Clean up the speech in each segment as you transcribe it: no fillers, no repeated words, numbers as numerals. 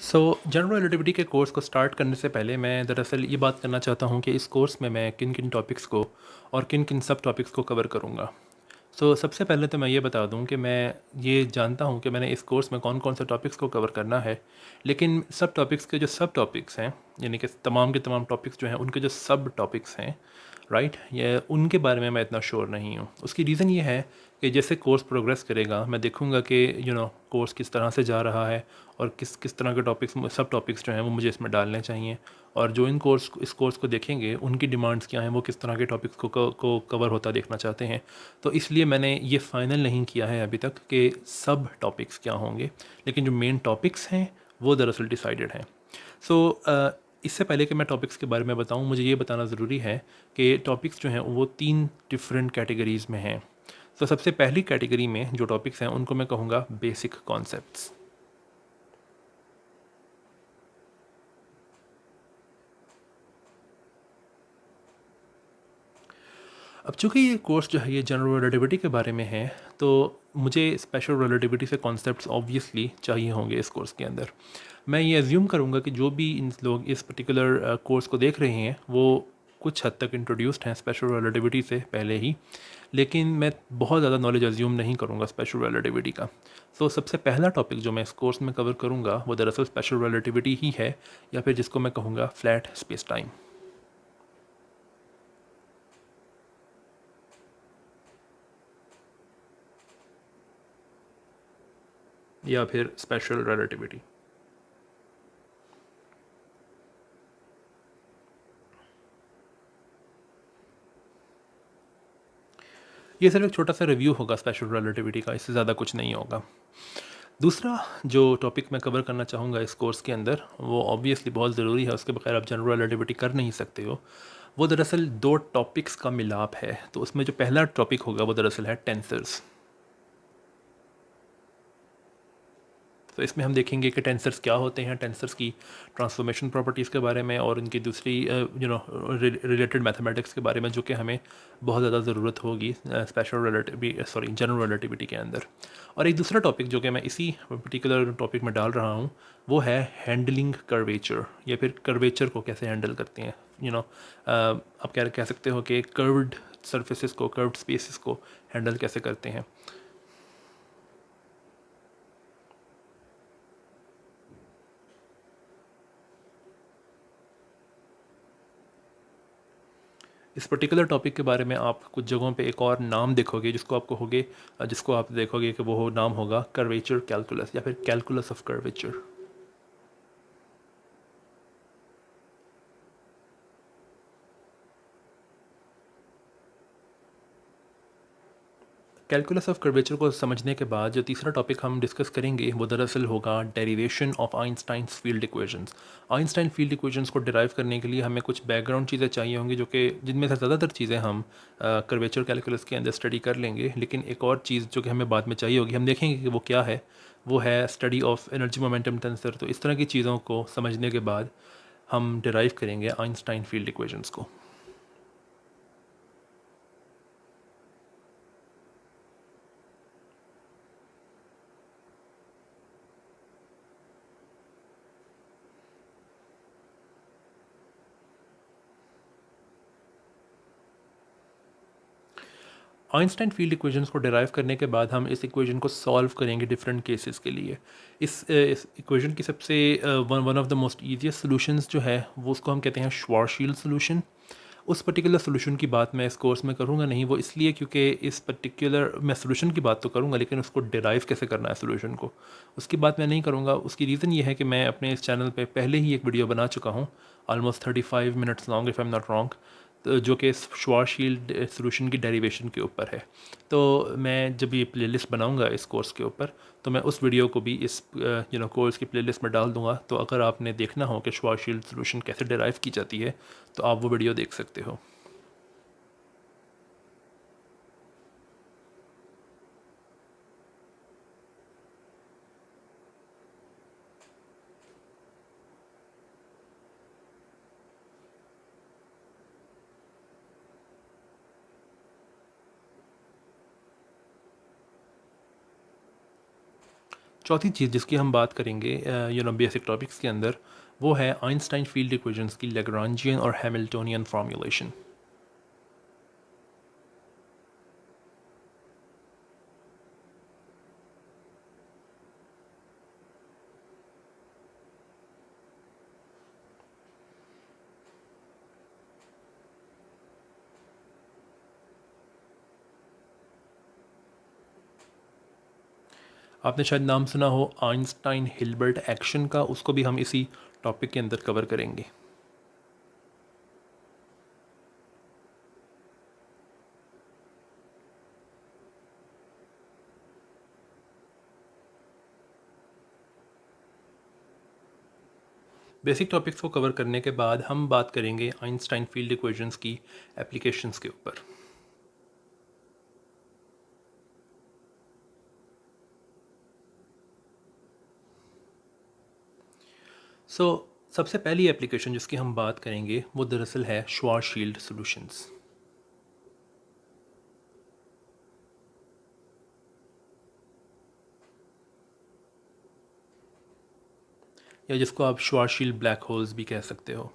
General relativity के course को start करने से पहले मैं दरअसल ये बात करना चाहता हूँ कि इस कोर्स में मैं किन किन टॉपिक्स को और किन किन सब टॉपिक्स को कवर करूँगा। सबसे पहले तो मैं ये बता दूँ कि मैं ये जानता हूँ कि मैंने इस कोर्स में कौन कौन से टॉपिक्स को कवर करना है, लेकिन सब टॉपिक्स के जो सब टॉपिक्स हैं, यानी कि तमाम के तमाम टॉपिक्स जो हैं उनके जो सब टॉपिक्स हैं, राइट, ये उनके बारे में मैं इतना श्योर नहीं हूँ। उसकी रीज़न ये है कि जैसे कोर्स प्रोग्रेस करेगा मैं देखूँगा कि कोर्स किस तरह से जा रहा है और किस किस तरह के टॉपिक्स सब टॉपिक्स जो हैं वो मुझे इसमें डालने चाहिए, और जो इस कोर्स को देखेंगे उनकी डिमांड्स क्या हैं, वो किस तरह के टॉपिक्स को कवर होता देखना चाहते हैं। तो इसलिए मैंने ये फ़ाइनल नहीं किया है अभी तक कि सब टॉपिक्स क्या होंगे, लेकिन जो मेन टॉपिक्स हैं वो दरअसल डिसाइडेड हैं। इससे पहले कि मैं टॉपिक्स के बारे में बताऊं, मुझे ये बताना ज़रूरी है कि टॉपिक्स जो हैं वो 3 डिफरेंट कैटेगरीज़ में हैं। सबसे पहली कैटेगरी में जो टॉपिक्स हैं उनको मैं कहूँगा बेसिक कॉन्सेप्ट्स। अब चूँकि ये कोर्स जो है ये जनरल रिलेटिविटी के बारे में है, तो मुझे स्पेशल रिलेटिविटी से कॉन्सेप्ट्स ऑब्वियसली चाहिए होंगे इस कोर्स के अंदर। मैं ये अज्यूम करूँगा कि जो भी इन लोग इस पर्टिकुलर कोर्स को देख रहे हैं वो कुछ हद तक इंट्रोड्यूस्ड हैं स्पेशल रिलेटिविटी से पहले ही, लेकिन मैं बहुत ज़्यादा नॉलेज अज्यूम नहीं करूँगा स्पेशल रिलेटिविटी का। सबसे पहला टॉपिक जो मैं इस कोर्स में कवर करूँगा वो दरअसल स्पेशल रिलेटिविटी ही है, या फिर जिसको मैं कहूँगा फ्लैट स्पेस टाइम, या फिर स्पेशल रिलेटिविटी। ये सिर्फ एक छोटा सा रिव्यू होगा स्पेशल रिलेटिविटी का, इससे ज़्यादा कुछ नहीं होगा। दूसरा जो टॉपिक मैं कवर करना चाहूँगा इस कोर्स के अंदर, वो ऑब्वियसली बहुत ज़रूरी है, उसके बगैर आप जनरल रिलेटिविटी कर नहीं सकते हो। वो दरअसल दो टॉपिक्स का मिलाप है। तो उसमें जो पहला टॉपिक होगा वो दरअसल है टेंसर्स। तो इसमें हम देखेंगे कि टेंसर्स क्या होते हैं, टेंसर्स की ट्रांसफॉर्मेशन प्रॉपर्टीज़ के बारे में, और इनकी दूसरी रिलेटेड मैथमेटिक्स के बारे में, जो कि हमें बहुत ज़्यादा ज़रूरत होगी जनरल रिलेटिविटी के अंदर। और एक दूसरा टॉपिक जो कि मैं इसी पर्टिकुलर टॉपिक में डाल रहा हूँ वो है हैंडलिंग कर्वेचर, या फिर कर्वेचर को कैसे हैंडल करते हैं। आप क्या कह सकते हो कि कर्व्ड सर्फेसिस को, कर्व्ड स्पेसिस को हैंडल कैसे करते हैं। इस पर्टिकुलर टॉपिक के बारे में आप कुछ जगहों पे एक और नाम देखोगे जिसको आप देखोगे कि वो नाम होगा कर्वेचर कैलकुलस, या फिर calculus of curvature. Calculus of curvature को समझने के बाद जो तीसरा टॉपिक हम डिस्कस करेंगे वो दरअसल होगा derivation of Einstein's field equations. Einstein field equations को डिराइव करने के लिए हमें कुछ बैकग्राउंड चीज़ें चाहिए होंगी, जो कि जिनमें से ज़्यादातर चीज़ें हम कर्वेचर कैलकुलस के अंदर स्टडी कर लेंगे, लेकिन एक और चीज़ जो कि हमें बाद में चाहिए होगी, हम देखेंगे कि वो क्या है। वो है study of energy momentum tensor. तो इस तरह की चीज़ों को समझने के बाद हम डिराइव करेंगे आइंस्टाइन फील्ड इक्वेशंस को। आइंस्टाइन फील्ड इक्वेशंस को डिराइव करने के बाद हम इस इक्वेशन को सॉल्व करेंगे डिफरेंट केसेस के लिए। इस इक्वेशन की सबसे one of the most easiest solutions जो है वो उसको हम कहते हैं श्वार्ज़शील्ड सॉल्यूशन। उस पर्टिकुलर सॉल्यूशन की बात मैं इस कोर्स में करूँगा नहीं, वो इसलिए क्योंकि इस पर्टिकुलर मैं सॉल्यूशन की बात तो करूँगा, लेकिन उसको डिराइव कैसे करना है सॉल्यूशन को, उसकी बात मैं नहीं करूँगा। उसकी रीज़न ये है कि मैं अपने इस चैनल पे पहले ही एक वीडियो बना चुका हूँ, almost 35 minutes long if I am not wrong, तो जो कि श्वार्ज़शील्ड सॉल्यूशन की डेरिवेशन के ऊपर है। तो मैं जब ये प्लेलिस्ट बनाऊंगा इस कोर्स के ऊपर, तो मैं उस वीडियो को भी इस कोर्स की प्लेलिस्ट में डाल दूंगा। तो अगर आपने देखना हो कि श्वार्ज़शील्ड सॉल्यूशन कैसे डिराइव की जाती है, तो आप वो वीडियो देख सकते हो। चौथी चीज़ जिसकी हम बात करेंगे बेसिक टॉपिक्स के अंदर, वो है आइंस्टाइन फील्ड इक्वेशंस की लैग्रांजियन और हैमिल्टोनियन फॉर्मूलेशन। आपने शायद नाम सुना हो आइंस्टाइन हिल्बर्ट एक्शन का, उसको भी हम इसी टॉपिक के अंदर कवर करेंगे। बेसिक टॉपिक्स को कवर करने के बाद हम बात करेंगे आइंस्टाइन फील्ड इक्वेशंस की एप्लीकेशंस के ऊपर। सबसे पहली एप्लीकेशन जिसकी हम बात करेंगे वो दरअसल है श्वार्ज़शील्ड सॉल्यूशंस, या जिसको आप श्वार्ज़शील्ड ब्लैक होल्स भी कह सकते हो।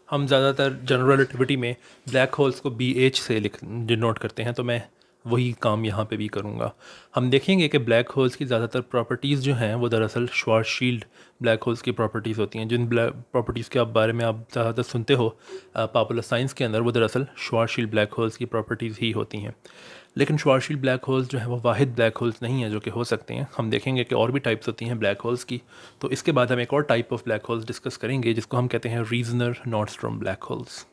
हम ज़्यादातर जनरल रिलेटिविटी में ब्लैक होल्स को BH से लिख डिनोट करते हैं, तो मैं वही काम यहाँ पे भी करूँगा। हम देखेंगे कि ब्लैक होल्स की ज़्यादातर प्रॉपर्टीज़ जो हैं वो दरअसल श्वार्ज़शील्ड ब्लैक होल्स की प्रॉपर्टीज़ होती हैं। जिन ब्लैक प्रॉपर्टीज़ के बारे में आप ज़्यादातर सुनते हो पॉपुलर साइंस के अंदर, वो दरअसल श्वार्ज़शील्ड ब्लैक होल्स की प्रॉपर्टीज़ ही होती हैं। लेकिन श्वार्ज़शील्ड ब्लैक होल्स जो है वो वाहिद ब्लैक होल्स नहीं है जो कि हो सकते हैं। हम देखेंगे कि और भी टाइप्स होती हैं ब्लैक होल्स की। तो इसके बाद हम एक और type of black holes discuss करेंगे जिसको हम कहते हैं रीजनर नॉर्डस्ट्रॉम ब्लैक होल्स।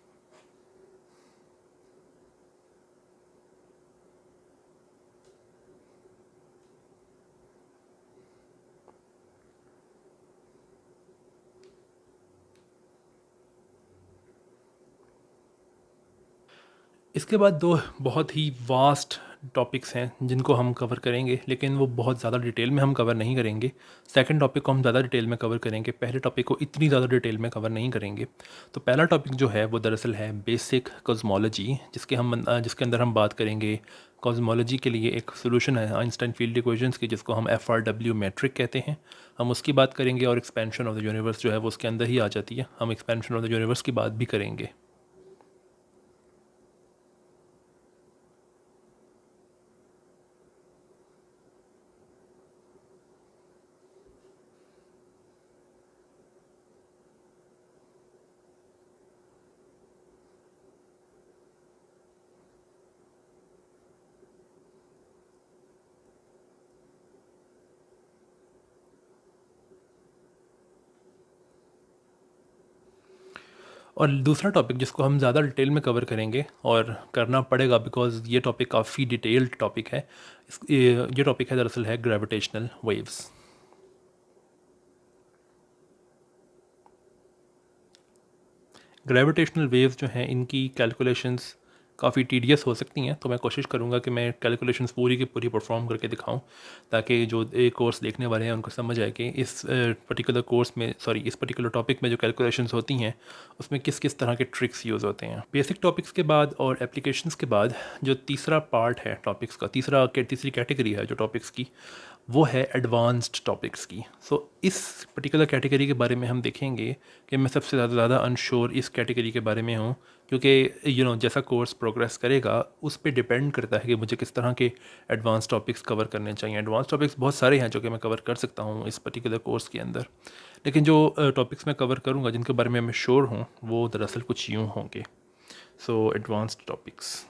इसके बाद दो बहुत ही वास्ट टॉपिक्स हैं जिनको हम कवर करेंगे, लेकिन वो बहुत ज़्यादा डिटेल में हम कवर नहीं करेंगे। सेकंड टॉपिक को हम ज़्यादा डिटेल में कवर करेंगे, पहले टॉपिक को इतनी ज़्यादा डिटेल में कवर नहीं करेंगे। तो पहला टॉपिक जो है वो दरअसल है बेसिक कॉस्मोलॉजी, जिसके अंदर हम बात करेंगे कॉस्मोलॉजी के लिए एक सोल्यूशन है आइंस्टाइन फील्ड इक्वेशंस की, जिसको हम FRW मैट्रिक कहते हैं। हम उसकी बात करेंगे, और एक्सपेंशन ऑफ द यूनिवर्स जो है वो उसके अंदर ही आ जाती है। हम एक्सपेंशन ऑफ द यूनिवर्स की बात भी करेंगे। और दूसरा टॉपिक जिसको हम ज़्यादा डिटेल में कवर करेंगे और करना पड़ेगा बिकॉज़ ये टॉपिक काफ़ी डिटेल्ड टॉपिक है, ये टॉपिक है दरअसल है ग्रेविटेशनल वेव्स। ग्रेविटेशनल वेव्स जो हैं इनकी कैलकुलेशंस काफ़ी टीडियस हो सकती हैं, तो मैं कोशिश करूँगा कि मैं कैलकुलेशंस पूरी की पूरी परफॉर्म करके दिखाऊं, ताकि जो ये कोर्स देखने वाले हैं उनको समझ आए कि इस पर्टिकुलर कोर्स में इस पर्टिकुलर टॉपिक में जो कैलकुलेशंस होती हैं उसमें किस किस तरह के ट्रिक्स यूज़ होते हैं। बेसिक टॉपिक्स के बाद और एप्लीकेशंस के बाद जो तीसरा पार्ट है टॉपिक्स का, तीसरी कैटेगरी है जो टॉपिक्स की, वो है एडवांस्ड टॉपिक्स की। इस पर्टिकुलर कैटेगरी के बारे में हम देखेंगे कि मैं सबसे ज़्यादा अनश्योर इस कैटेगरी के बारे में हूँ, क्योंकि जैसा कोर्स प्रोग्रेस करेगा उस पे डिपेंड करता है कि मुझे किस तरह के एडवांस टॉपिक्स कवर करने चाहिए। एडवांस टॉपिक्स बहुत सारे हैं जो कि मैं कवर कर सकता हूँ इस पर्टिकुलर कोर्स के अंदर, लेकिन जो टॉपिक्स मैं कवर करूँगा जिनके बारे में मैं श्योर हूँ वो दरअसल कुछ यूँ होंगे। Advanced topics.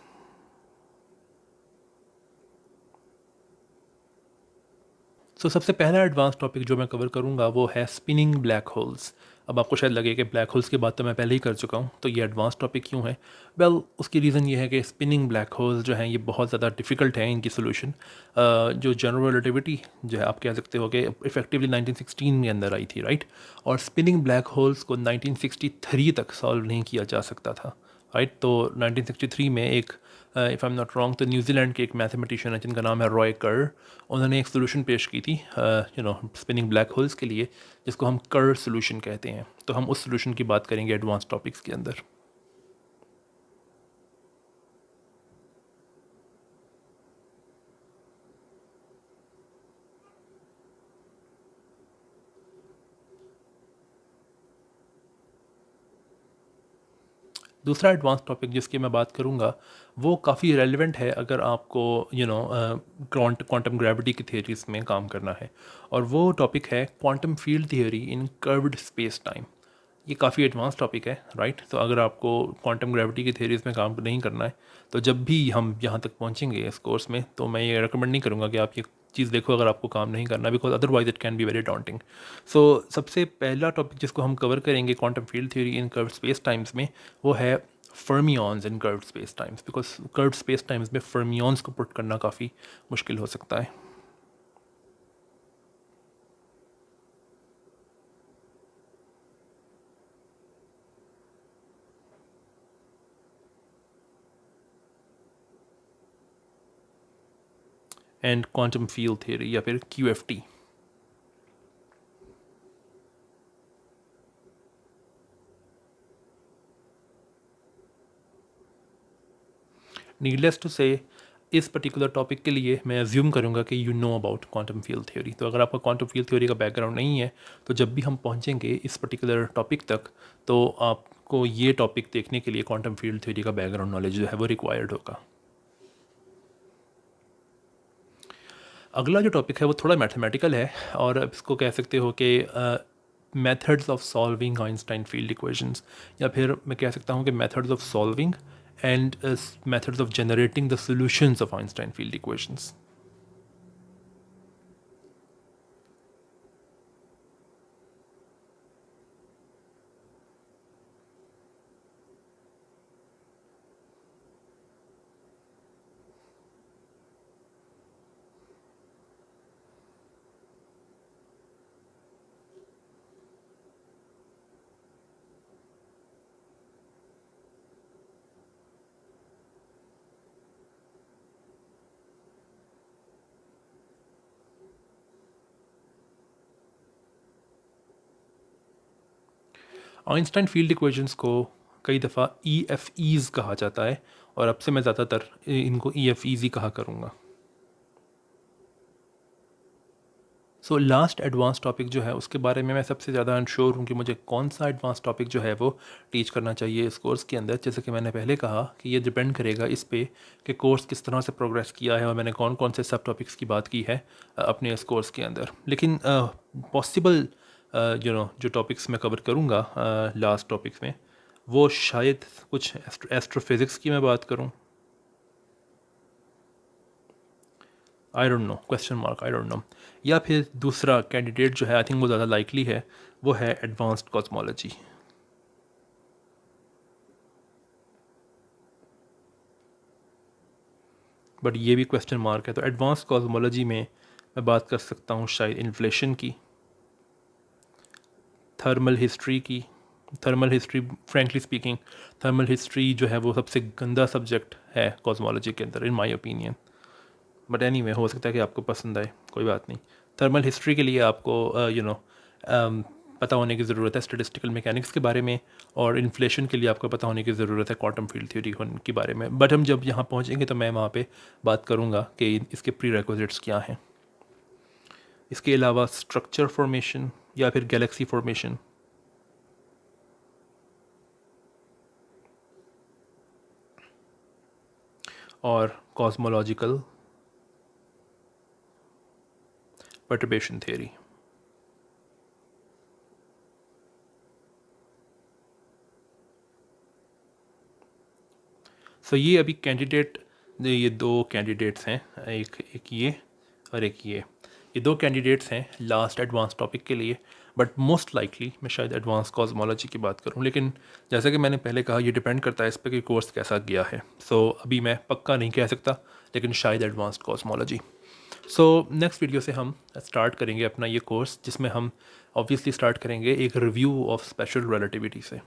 सबसे पहला एडवांस टॉपिक जो मैं कवर करूँगा वो है स्पिनिंग ब्लैक होल्स। अब आपको शायद लगे कि ब्लैक होल्स की बात तो मैं पहले ही कर चुका हूँ, तो ये एडवांस टॉपिक क्यों है? उसकी रीज़न ये है कि स्पिनिंग ब्लैक होल्स जो हैं ये बहुत ज़्यादा डिफ़िकल्ट है इनकी सोल्यूशन। जो जनरल रिलेटिविटी जो है आप कह सकते हो कि इफेक्टिवली 1916 के अंदर आई थी, राइट? और स्पिनिंग ब्लैक होल्स को 1963 तक सॉल्व नहीं किया जा सकता था, राइट? तो 1963 में एक if I am not wrong तो न्यूजीलैंड के एक मैथमेटिशियन है जिनका नाम है रॉय कर्र। उन्होंने एक सोल्यूशन पेश की थी स्पिनिंग ब्लैक होल्स के लिए, जिसको हम कर्र सोल्यूशन कहते हैं। तो हम उस सोल्यूशन की बात करेंगे एडवांस टॉपिक्स के अंदर। दूसरा एडवांस टॉपिक जिसकी मैं बात करूँगा वो काफ़ी रेलेवेंट है अगर आपको क्वांटम ग्रेविटी की थियरीज में काम करना है, और वो टॉपिक है क्वांटम फील्ड थियरी इन कर्व्ड स्पेस टाइम। ये काफ़ी एडवांस टॉपिक है, राइट। तो अगर आपको क्वांटम ग्रेविटी की थ्योरीज में काम नहीं करना है, तो जब भी हम यहाँ तक पहुँचेंगे इस कोर्स में, तो मैं ये रिकमेंड नहीं करूँगा कि आप ये चीज़ देखो अगर आपको काम नहीं करना, because otherwise it can be very daunting. So सबसे पहला टॉपिक जिसको हम कवर करेंगे quantum field theory in curved space times में, वो है fermions in curved space times, because curved space times में फर्मियंस को पुट करना काफ़ी मुश्किल हो सकता है। एंड क्वांटम फील्ड थ्योरी या फिर QFT। नीडलेस टू से इस पर्टिकुलर टॉपिक के लिए मैं अज्यूम करूँगा कि you know about quantum field theory. तो अगर आपका क्वांटम फील्ड थ्योरी का बैकग्राउंड नहीं है, तो जब भी हम पहुँचेंगे इस पर्टिकुलर टॉपिक तक, तो आपको ये टॉपिक देखने के लिए क्वांटम फील्ड थ्योरी का बैकग्राउंड नॉलेज जो है वो रिक्वायर्ड होगा। अगला जो टॉपिक है वो थोड़ा मैथमेटिकल है, और अब इसको कह सकते हो कि methods of solving Einstein field equations, या फिर मैं कह सकता हूँ कि methods of solving and methods of generating the solutions of Einstein field equations. Einstein field equations को कई दफ़ा EFEs कहा जाता है, और अब से मैं ज़्यादातर इनको EFEs ही कहा करूँगा। सो लास्ट एडवांस टॉपिक जो है उसके बारे में मैं सबसे ज़्यादा अनश्योर हूँ कि मुझे कौन सा एडवांस टॉपिक जो है वो टीच करना चाहिए इस कोर्स के अंदर। जैसे कि मैंने पहले कहा कि ये डिपेंड करेगा इस पे कि कोर्स किस तरह से प्रोग्रेस किया है और मैंने कौन कौन से सब टॉपिक्स की बात की है अपने इस कोर्स के अंदर। लेकिन पॉसिबल जो टॉपिक्स मैं कवर करूँगा लास्ट टॉपिक्स में, वो शायद कुछ एस्ट्रोफिज़िक्स की मैं बात करूँ, I don't know, question mark, I don't know. या फिर दूसरा कैंडिडेट जो है, आई थिंक वो ज़्यादा लाइकली है, वो है एडवांस्ड कॉस्मोलॉजी। बट ये भी क्वेश्चन मार्क है। तो एडवांस्ड कॉस्मोलॉजी में मैं बात कर सकता हूँ शायद इन्फ्लेशन की, थर्मल हिस्ट्री की। Thermal history, frankly speaking, thermal history जो है वो सबसे गंदा सब्जेक्ट है कॉस्मोलॉजी के अंदर in my opinion. But anyway, हो सकता है कि आपको पसंद आए, कोई बात नहीं। थर्मल हिस्ट्री के लिए आपको पता होने की ज़रूरत है स्टैटिस्टिकल मैकेनिक्स के बारे में, और इन्फ्लेशन के लिए आपको पता होने की ज़रूरत है क्वांटम फील्ड थ्योरी के बारे में। बट हम जब यहाँ पहुँचेंगे तो मैं वहाँ पे बात करूँगा कि इसके प्री रिक्विजिट्स क्या हैं। इसके अलावा स्ट्रक्चर फॉर्मेशन या फिर गैलेक्सी फॉर्मेशन, और कॉस्मोलॉजिकल परटर्बेशन थ्योरी। सो ये अभी कैंडिडेट, ये दो कैंडिडेट्स हैं, एक ये और एक ये दो कैंडिडेट्स हैं लास्ट एडवांस टॉपिक के लिए। बट मोस्ट लाइकली मैं शायद एडवांस कॉस्मोलॉजी की बात करूं, लेकिन जैसा कि मैंने पहले कहा ये डिपेंड करता है इस पर कि कोर्स कैसा गया है। सो अभी मैं पक्का नहीं कह सकता, लेकिन शायद advanced cosmology. So next video से हम स्टार्ट करेंगे अपना ये कोर्स, जिसमें हम ऑब्वियसली स्टार्ट करेंगे एक रिव्यू ऑफ स्पेशल रिलेटिविटी से।